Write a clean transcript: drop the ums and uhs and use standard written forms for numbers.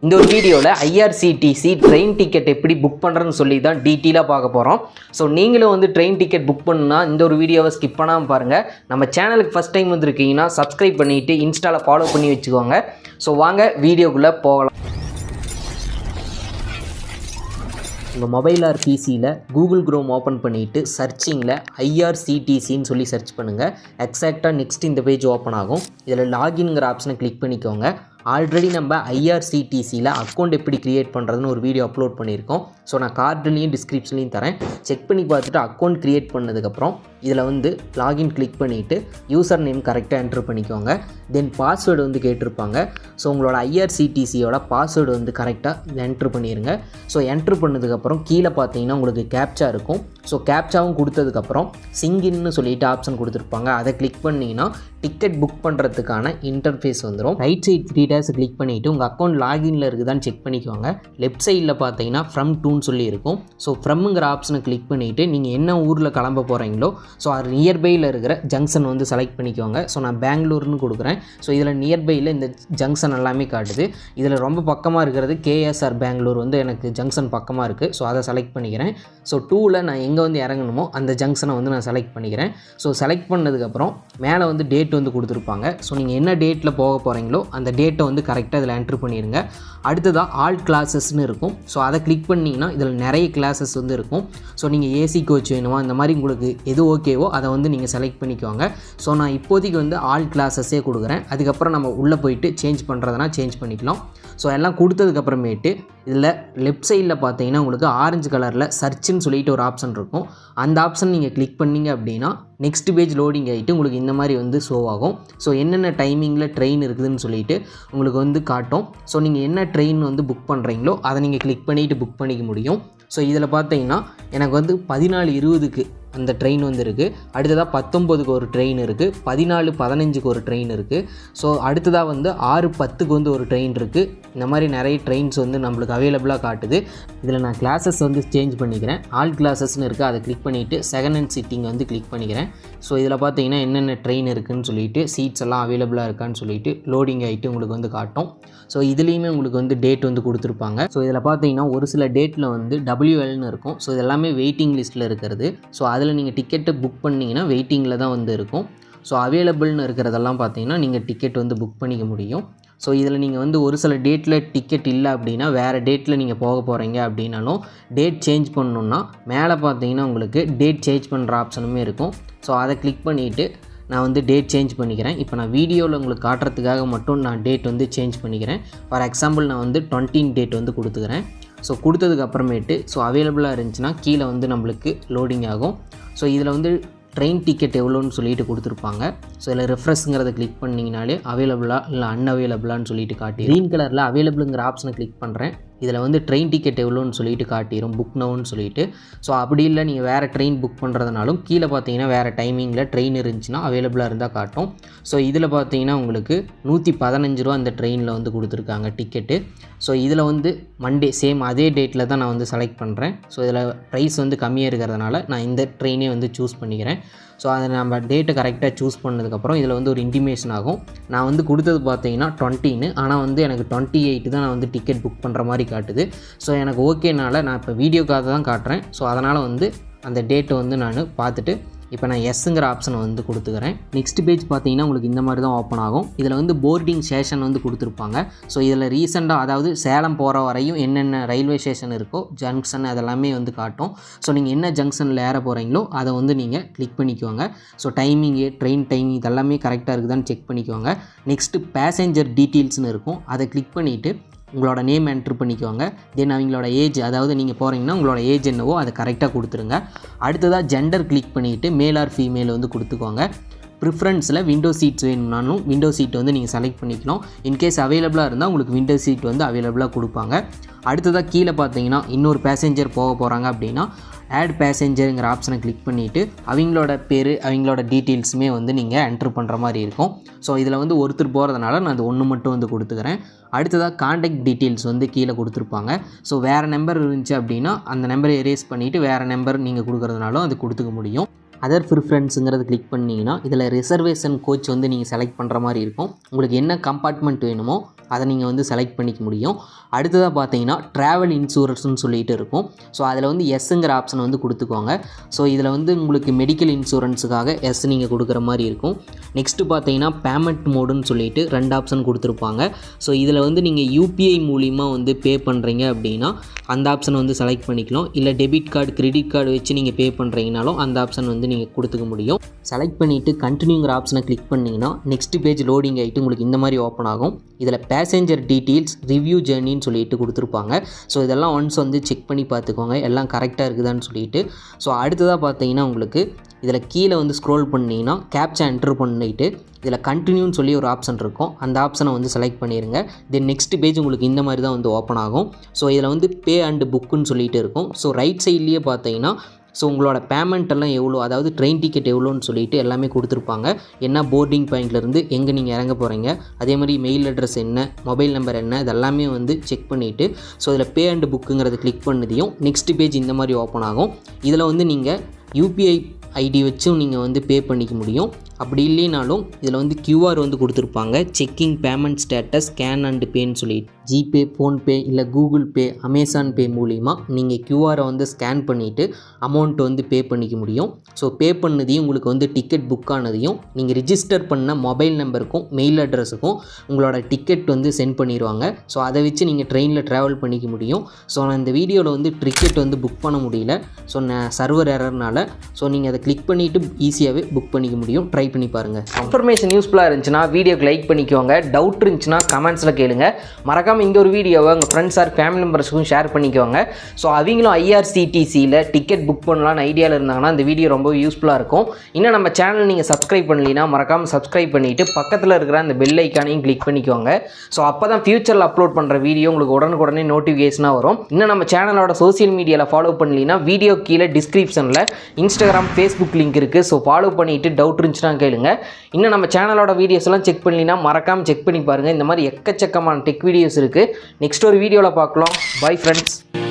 இந்த ஒரு வீடியோவில் ஐஆர்சிடிசி ட்ரெயின் டிக்கெட் எப்படி புக் பண்ணுறதுன்னு சொல்லி தான் டீட்டெயிலாக பார்க்க போகிறோம். ஸோ நீங்களும் வந்து ட்ரெயின் டிக்கெட் புக் பண்ணுன்னா இந்த ஒரு வீடியோவை ஸ்கிப் பண்ணாமல் பாருங்கள். நம்ம சேனலுக்கு ஃபஸ்ட் டைம் வந்துருக்கீங்கன்னா சப்ஸ்கிரைப் பண்ணிவிட்டு இன்ஸ்டாவில் ஃபாலோ பண்ணி வச்சுக்கோங்க. ஸோ வாங்க வீடியோக்குள்ளே போகலாம். உங்கள் மொபைல் ஆர் பிசியில் கூகுள் க்ரோம் ஓப்பன் பண்ணிவிட்டு சர்ச்சிங்கில் ஐஆர்சிடிசின்னு சொல்லி சர்ச் பண்ணுங்கள். எக்ஸாக்டாக நெக்ஸ்ட் இந்த பேஜ் ஓப்பன் ஆகும். இதில் லாகின்ங்கிற ஆப்ஷனை கிளிக் பண்ணிக்கோங்க. ஆல்ரெடி நம்ம ஐஆர்சிடிசியில் அக்கௌண்ட் எப்படி க்ரியேட் பண்ணுறதுன்னு ஒரு வீடியோ அப்லோட் பண்ணியிருக்கோம். ஸோ நான் கார்டுலேயும் டிஸ்கிரிப்ஷன்லையும் தரேன். செக் பண்ணி பார்த்துட்டு அக்கௌண்ட் க்ரியேட் பண்ணதுக்கப்புறம் இதில் வந்து லாகின் கிளிக் பண்ணிவிட்டு யூசர் நேம் கரெக்டாக என்ட்ரு பண்ணிக்கோங்க. தென் பாஸ்வேர்டு வந்து கேட்டிருப்பாங்க. ஸோ உங்களோட ஐஆர்சிடிசியோட பாஸ்வேர்டு வந்து கரெக்டாக என்ட்ரு பண்ணிடுங்க. ஸோ என்ட்ரு பண்ணதுக்கப்புறம் கீழே பார்த்தீங்கன்னா உங்களுக்கு கேப்ச்சா இருக்கும். ஸோ கேப்ச்சாவும் கொடுத்ததுக்கப்புறம் சிங்கின்னு சொல்லிட்டு ஆப்ஷன் கொடுத்துருப்பாங்க. அதை கிளிக் பண்ணிங்கன்னா டிக்கெட் புக் பண்ணுறதுக்கான இன்டர்ஃபேஸ் வந்துடும். ரைட் சைட் 3 டேஸ் கிளிக் பண்ணிவிட்டு உங்கள் அக்கௌண்ட் லாகின்ல இருக்குதான்னு செக் பண்ணிக்கோங்க. லெஃப்ட் சைடில் பார்த்தீங்கன்னா ஃப்ரம் டூன்னு சொல்லி இருக்கும். ஸோ ஃப்ரம்ங்கிற ஆப்ஷனை கிளிக் பண்ணிவிட்டு நீங்கள் என்ன ஊரில் கிளம்ப போகிறீங்களோ ஸோ அது நியர்பையில் இருக்கிற ஜங்ஷன் வந்து செலக்ட் பண்ணிக்கோங்க. ஸோ நான் பெங்களூர்னு கொடுக்குறேன். ஸோ இதில் நியர்பையில் இந்த ஜங்ஷன் எல்லாமே காட்டுது. இதில் ரொம்ப பக்கமாக இருக்கிறது கேஎஸ்ஆர் பெங்களூர் வந்து எனக்கு ஜங்ஷன் பக்கமாக இருக்குது. ஸோ அதை செலக்ட் பண்ணிக்கிறேன். ஸோ 2ல் நான் எங்கே வந்து இறங்கணுமோ அந்த ஜங்ஷனை வந்து நான் செலக்ட் பண்ணிக்கிறேன். ஸோ செலக்ட் பண்ணதுக்கப்புறம் மேலே வந்து டேட் வந்து கொடுத்துருப்பாங்க. ஸோ நீங்கள் என்ன டேட்டில் போக போகிறீங்களோ அந்த டேட்டை வந்து கரெக்டாக இதில் என்ட்ரு பண்ணிடுங்க. அடுத்ததாக ஆல் கிளாஸஸ்ன்னு இருக்கும். ஸோ அதை கிளிக் பண்ணிங்கன்னா இதில் நிறைய கிளாஸஸ் வந்து இருக்கும். ஸோ நீங்கள் ஏசி கோச் வேணுமா இந்த மாதிரி உங்களுக்கு எது ஓகேவோ அதை வந்து நீங்கள் செலக்ட் பண்ணிக்கோங்க. ஸோ நான் இப்போதைக்கு வந்து ஆல் கிளாஸஸே கொடுக்குறேன். அதுக்கப்புறம் நம்ம உள்ளே போயிட்டு சேஞ்ச் பண்ணுறதுனா சேஞ்ச் பண்ணிக்கலாம். ஸோ எல்லாம் கொடுத்ததுக்கப்புறமேட்டு இதில் லெஃப்ட் சைடில் பார்த்தீங்கன்னா உங்களுக்கு ஆரஞ்சு கலரில் சர்ச்சுன்னு சொல்லிட்டு ஒரு ஆப்ஷன் இருக்கும். அந்த ஆப்ஷன் நீங்கள் கிளிக் பண்ணிங்க அப்படின்னா நெக்ஸ்ட் பேஜ் லோடிங் ஆகிட்டு உங்களுக்கு இந்த மாதிரி வந்து ஷோ ஆகும். ஸோ என்னென்ன டைமிங்கில் ட்ரெயின் இருக்குதுன்னு சொல்லிட்டு உங்களுக்கு வந்து காட்டும். ஸோ நீங்கள் என்ன ட்ரெயின் வந்து புக் பண்ணுறீங்களோ அதை நீங்கள் கிளிக் பண்ணிவிட்டு புக் பண்ணிக்க முடியும். ஸோ இதில் பார்த்தீங்கன்னா எனக்கு வந்து 14:20க்கு அந்த ட்ரெயின் வந்து இருக்குது. அடுத்ததாக 19க்கு ஒரு ட்ரெயின் இருக்குது. 14:15க்கு ஒரு ட்ரெயின் இருக்குது. ஸோ அடுத்ததாக வந்து 6:10க்கு வந்து ஒரு ட்ரெயின் இருக்குது. இந்த மாதிரி நிறைய ட்ரெயின்ஸ் வந்து நம்மளுக்கு அவைலபிளாக காட்டுது. இதில் நான் கிளாஸஸ் வந்து சேஞ்ச் பண்ணிக்கிறேன். ஆல் கிளாஸஸ்னு இருக்குது. அதை கிளிக் பண்ணிவிட்டு செகண்ட் ஹேண்ட் சீட்டிங் வந்து கிளிக் பண்ணிக்கிறேன். ஸோ இதில் பார்த்தீங்கன்னா என்னென்ன ட்ரெயின் இருக்குதுன்னு சொல்லிட்டு சீட்ஸ் எல்லாம் அவைலபிளாக இருக்கான்னு சொல்லிட்டு லோடிங் ஆகிட்டு உங்களுக்கு வந்து காட்டும். ஸோ இதுலேயுமே உங்களுக்கு வந்து டேட் வந்து கொடுத்துருப்பாங்க. ஸோ இதில் பார்த்தீங்கன்னா ஒரு சில டேட்டில் வந்து WLன்னு இருக்கும். ஸோ இது எல்லாமே வெயிட்டிங் லிஸ்ட்டில் இருக்கிறது. ஸோ அதில் நீங்கள் டிக்கெட்டை புக் பண்ணிங்கன்னா வெயிட்டிங்கில் தான் வந்து இருக்கும். ஸோ அவைலபிள்னு இருக்கிறதெல்லாம் பார்த்தீங்கன்னா நீங்கள் டிக்கெட் வந்து புக் பண்ணிக்க முடியும். ஸோ இதில் நீங்கள் வந்து ஒரு சில டேட்டில் டிக்கெட் இல்லை அப்படின்னா வேறு டேட்டில் நீங்கள் போக போகிறீங்க அப்படின்னாலும் டேட் சேஞ்ச் பண்ணணுன்னா மேலே பார்த்தீங்கன்னா உங்களுக்கு டேட் சேஞ்ச் பண்ணுற ஆப்ஷனுமே இருக்கும். ஸோ அதை கிளிக் பண்ணிவிட்டு நான் வந்து டேட் சேஞ்ச் பண்ணிக்கிறேன். இப்போ நான் வீடியோவில் உங்களுக்கு காட்டுறதுக்காக மட்டும் நான் டேட் வந்து சேஞ்ச் பண்ணிக்கிறேன். ஃபார் எக்ஸாம்பிள் நான் வந்து 20 டேட் வந்து கொடுத்துக்கிறேன். ஸோ கொடுத்ததுக்கு அப்புறமேட்டு ஸோ அவைலபிளாக இருந்துச்சுன்னா கீழே வந்து நம்மளுக்கு லோடிங் ஆகும். ஸோ இதில் வந்து ட்ரெயின் டிக்கெட் எவ்வளோன்னு சொல்லிட்டு கொடுத்துருப்பாங்க. ஸோ இதில் ரெஃப்ரெஷ்ங்கிறத கிளிக் பண்ணிங்கனாலே அவைலபிளாக இல்லை அன்அவைலபிளான்னு சொல்லிட்டு காட்டி க்ரீன் கலரில் அவைலபிளுங்கிற ஆப்ஷனை கிளிக் பண்ணுறேன். இதில் வந்து ட்ரெயின் டிக்கெட் எவ்வளோன்னு சொல்லிட்டு காட்டிடும் புக் நவுன்னு சொல்லிட்டு. ஸோ அப்படி இல்லை நீங்கள் வேறு ட்ரெயின் புக் பண்ணுறதுனாலும் கீழே பார்த்தீங்கன்னா வேறு டைமிங்கில் ட்ரெயின் இருந்துச்சுன்னா அவைலபிளாக இருந்தால் காட்டும். ஸோ இதில் பார்த்தீங்கன்னா உங்களுக்கு 115 ரூபா அந்த ட்ரெயினில் வந்து கொடுத்துருக்காங்க டிக்கெட்டு. ஸோ இதில் வந்து மண்டே சேம் அதே டேட்டில் தான் நான் வந்து செலக்ட் பண்ணுறேன். ஸோ இதில் ப்ரைஸ் வந்து கம்மியாக இருக்கிறதுனால நான் இந்த ட்ரெயினே வந்து சூஸ் பண்ணிக்கிறேன். ஸோ அதை நம்ம டேட்டை கரெக்டாக சூஸ் பண்ணதுக்கப்புறம் இதில் வந்து ஒரு இன்டிமேஷன் ஆகும். நான் வந்து கொடுத்தது பார்த்தீங்கன்னா 20ன்னு, ஆனால் வந்து எனக்கு 28 தான் நான் வந்து டிக்கெட் புக் பண்ணுற மாதிரி காட்டுது. ஸோ எனக்கு ஓகேனால நான் இப்போ வீடியோக்காக தான் காட்டுறேன். ஸோ அதனால் வந்து அந்த டேட்டை வந்து நான் பார்த்துட்டு இப்போ நான் எஸ்ஸுங்கிற ஆப்ஷனை வந்து கொடுத்துக்கிறேன். நெக்ஸ்ட் பேஜ் பார்த்தீங்கன்னா உங்களுக்கு இந்த மாதிரி தான் ஓப்பன் ஆகும். இதில் வந்து போர்டிங் ஸ்டேஷன் வந்து கொடுத்துருப்பாங்க. ஸோ இதில் ரீசெண்டாக அதாவது சேலம் போகிற வரையும் என்னென்ன ரயில்வே ஸ்டேஷன் இருக்கோ ஜங்ஷன் அதெல்லாமே வந்து காட்டும். ஸோ நீங்கள் என்ன ஜங்ஷனில் ஏற போகிறீங்களோ அதை வந்து நீங்கள் கிளிக் பண்ணிக்கோங்க. ஸோ டைமிங்கு ட்ரெயின் டைமிங் இதெல்லாமே கரெக்டாக இருக்குதான்னு செக் பண்ணிக்கோங்க. நெக்ஸ்ட்டு பேசஞ்சர் டீட்டெயில்ஸ்னு இருக்கும். அதை கிளிக் பண்ணிவிட்டு உங்களோட நேம் என்ட்ரு பண்ணிக்கோங்க. தென் அவங்களோட ஏஜ் அதாவது நீங்கள் போகிறீங்கன்னா உங்களோட ஏஜ் என்னவோ அதை கரெக்டாக கொடுத்துருங்க. அடுத்ததாக ஜெண்டர் கிளிக் பண்ணிவிட்டு மேல் ஆர் ஃபீமேல் வந்து கொடுத்துக்கோங்க. ப்ரிஃபரன்ஸில் விண்டோ சீட்ஸ் வேணும்னாலும் விண்டோ சீட் வந்து நீங்கள் செலக்ட் பண்ணிக்கலாம். இன்கேஸ் அவைலபிளாக இருந்தால் உங்களுக்கு விண்டோ சீட் வந்து அவைலபிளாக கொடுப்பாங்க. அடுத்ததாக கீழே பார்த்தீங்கன்னா இன்னொரு பேசஞ்சர் போக போகிறாங்க அப்படின்னா ஆட் பேசஞ்சருங்கிற ஆப்ஷனை கிளிக் பண்ணிவிட்டு அவங்களோட பேர் அவங்களோட டீட்டெயில்ஸுமே வந்து நீங்கள் என்ட்ரு பண்ணுற மாதிரி இருக்கும். ஸோ இதில் வந்து ஒருத்தர் போகிறதுனால நான் அது ஒன்று மட்டும் வந்து கொடுத்துக்கிறேன். அடுத்ததாக காண்டாக்ட் டீட்டெயில்ஸ் வந்து கீழே கொடுத்துருப்பாங்க. ஸோ வேறு நம்பர் இருந்துச்சு அப்படின்னா அந்த நம்பரை எரேஸ் பண்ணிவிட்டு வேறு நம்பர் நீங்கள் கொடுக்குறதுனாலும் அது கொடுத்துக்க முடியும். அதர் ப்ரிஃபரன்ஸுங்கிறத கிளிக் பண்ணிங்கன்னா இதில் ரிசர்வேஷன் கோச் வந்து நீங்கள் செலக்ட் பண்ணுற மாதிரி இருக்கும். உங்களுக்கு என்ன கம்பார்ட்மெண்ட் வேணுமோ அதை நீங்கள் வந்து செலக்ட் பண்ணிக்க முடியும். அடுத்ததாக பார்த்தீங்கன்னா ட்ராவல் இன்சூரன்ஸ்னு சொல்லிட்டு இருக்கும். ஸோ அதில் வந்து எஸ்ஸுங்கிற ஆப்ஷன் வந்து கொடுத்துக்கோங்க. ஸோ இதில் வந்து உங்களுக்கு மெடிக்கல் இன்சூரன்ஸுக்காக எஸ் நீங்கள் கொடுக்குற மாதிரி இருக்கும். நெக்ஸ்ட்டு பார்த்தீங்கன்னா பேமெண்ட் மோடுன்னு சொல்லிட்டு 2 ஆப்ஷன் கொடுத்துருப்பாங்க. ஸோ இதில் வந்து நீங்கள் யூபிஐ மூலிமா வந்து பே பண்ணுறீங்க அப்படின்னா அந்த ஆப்ஷன் வந்து செலக்ட் பண்ணிக்கலாம். இல்லை டெபிட் கார்டு கிரெடிட் கார்டு வச்சு நீங்கள் பே பண்ணுறீங்கனாலும் அந்த ஆப்ஷன் வந்து நீங்கள் கொடுத்துக்க முடியும். செலக்ட் பண்ணிவிட்டு கண்டினியூங்கிற ஆப்ஷனை கிளிக் பண்ணிங்கன்னா நெக்ஸ்ட் பேஜ் லோடிங் ஆகிட்டு உங்களுக்கு இந்த மாதிரி ஓப்பன் ஆகும். இதில் பேசஞ்சர் டீட்டெயில்ஸ் ரிவ்யூ ஜேர்னின்னு சொல்லிட்டு கொடுத்துருப்பாங்க. ஸோ இதெல்லாம் ஒன்ஸ் வந்து செக் பண்ணி பார்த்துக்கோங்க எல்லாம் கரெக்டாக இருக்குதான்னு சொல்லிட்டு. ஸோ அடுத்ததாக பார்த்தீங்கன்னா உங்களுக்கு இதில் கீழே வந்து ஸ்க்ரோல் பண்ணிங்கன்னா கேப்சா என்ட்ரு பண்ணிவிட்டு இதில் கண்டினியூன்னு சொல்லி ஒரு ஆப்ஷன் இருக்கும். அந்த ஆப்ஷனை வந்து செலக்ட் பண்ணிடுங்க. தென் நெக்ஸ்ட் பேஜ் உங்களுக்கு இந்த மாதிரி தான் வந்து ஓப்பன் ஆகும். ஸோ இதில் வந்து பே அண்ட் புக்குன்னு சொல்லிட்டு இருக்கும். ஸோ ரைட் சைட்லேயே பார்த்தீங்கன்னா ஸோ உங்களோட பேமெண்ட் எல்லாம் எவ்வளோ, அதாவது ட்ரெயின் டிக்கெட் எவ்வளோன்னு சொல்லிட்டு எல்லாமே கொடுத்துருப்பாங்க. என்ன போர்டிங் பாயிண்ட்லேருந்து எங்கே நீங்கள் இறங்க போகிறீங்க, அதே மாதிரி மெயில் அட்ரஸ் என்ன, மொபைல் நம்பர் என்ன, இதெல்லாமே வந்து செக் பண்ணிவிட்டு ஸோ இதில் pay and புக்குங்கிறத click பண்ணதையும் next page இந்த மாதிரி ஓப்பன் ஆகும். இதில் வந்து நீங்கள் யூபிஐ ஐடி வச்சும் நீங்கள் வந்து பே பண்ணிக்க முடியும். அப்படி இல்லைனாலும் இதில் வந்து QR வந்து கொடுத்துருப்பாங்க. Checking payment status scan and பேன்னு சொல்லிட்டு ஜிபே, ஃபோன்பே இல்லை கூகுள் பே, அமேசான் பே மூலிமா நீங்கள் QRை வந்து ஸ்கேன் பண்ணிவிட்டு அமௌண்ட் வந்து பே பண்ணிக்க முடியும். ஸோ பே பண்ணதையும் உங்களுக்கு வந்து டிக்கெட் புக் ஆனதையும் நீங்கள் ரிஜிஸ்டர் பண்ண மொபைல் நம்பருக்கும் மெயில் அட்ரஸுக்கும் உங்களோட டிக்கெட் வந்து சென்ட் பண்ணிடுவாங்க. ஸோ அதை வச்சு நீங்கள் ட்ரெயினில் ட்ராவல் பண்ணிக்க முடியும். ஸோ நான் இந்த வீடியோவில் வந்து டிக்கெட் வந்து புக் பண்ண முடியல. ஸோ நான் சர்வர் எரர்னால ஸோ நீங்கள் அதை கிளிக் பண்ணிவிட்டு ஈஸியாகவே புக் பண்ணிக்க முடியும். ட்ரை பண்ணி பாருங்கள். இன்ஃபர்மேஷன் யூஸ்ஃபுல்லாக இருந்துச்சுன்னா வீடியோக்கு லைக் பண்ணிக்கோங்க. டவுட் இருந்துச்சுன்னா கமெண்ட்ஸில் கேளுங்க. மறக்காமல் இந்த ஒரு வீடியோவை உங்கள் ஃப்ரெண்ட்ஸ் ஆர் ஃபேமிலி மெம்பர்ஸுக்கும் ஷேர் பண்ணிக்கோங்க. ஸோ அவங்களும் IRCTCயில் டிக்கெட் புக் பண்ணலான்னு ஐடியாவில் இருந்தாங்கன்னா இந்த வீடியோ ரொம்ப யூஸ்ஃபுல்லாக இருக்கும். இன்னும் நம்ம சேனல் நீங்கள் சப்ஸ்கிரைப் பண்ணலைன்னா மறக்காமல் சப்ஸ்கிரைப் பண்ணிவிட்டு பக்கத்தில் இருக்கிற அந்த பெல் ஐக்கானையும் கிளிக் பண்ணிக்கோங்க. ஸோ அப்போ தான் ஃபியூச்சரில் அப்லோட் பண்ணுற வீடியோ உங்களுக்கு உடனுக்குடனே நோட்டிஃபிகேஷனாக வரும். இன்னும் நம்ம சேனலோட சோசியல் மீடியாவில் ஃபாலோ பண்ணலைன்னா வீடியோ கீழே டிஸ்கிரிப்ஷனில் இன்ஸ்டாகிராம், ஃபேஸ்புக் லிங்க் இருக்குது. ஸோ ஃபாலோ பண்ணிவிட்டு டவுட் இருந்துச்சுன்னா கேளுங்க. இன்னும் நம்ம சேனலோட வீடியோஸ் எல்லாம் செக் பண்ணலைன்னா மறக்காமல் செக் பண்ணி பாருங்கள். இந்த மாதிரி எக்கச்சக்கமான டெக் வீடியோஸ் இருக்குது. நெக்ஸ்ட் ஒரு வீடியோவில் பார்க்கலாம். Bye friends.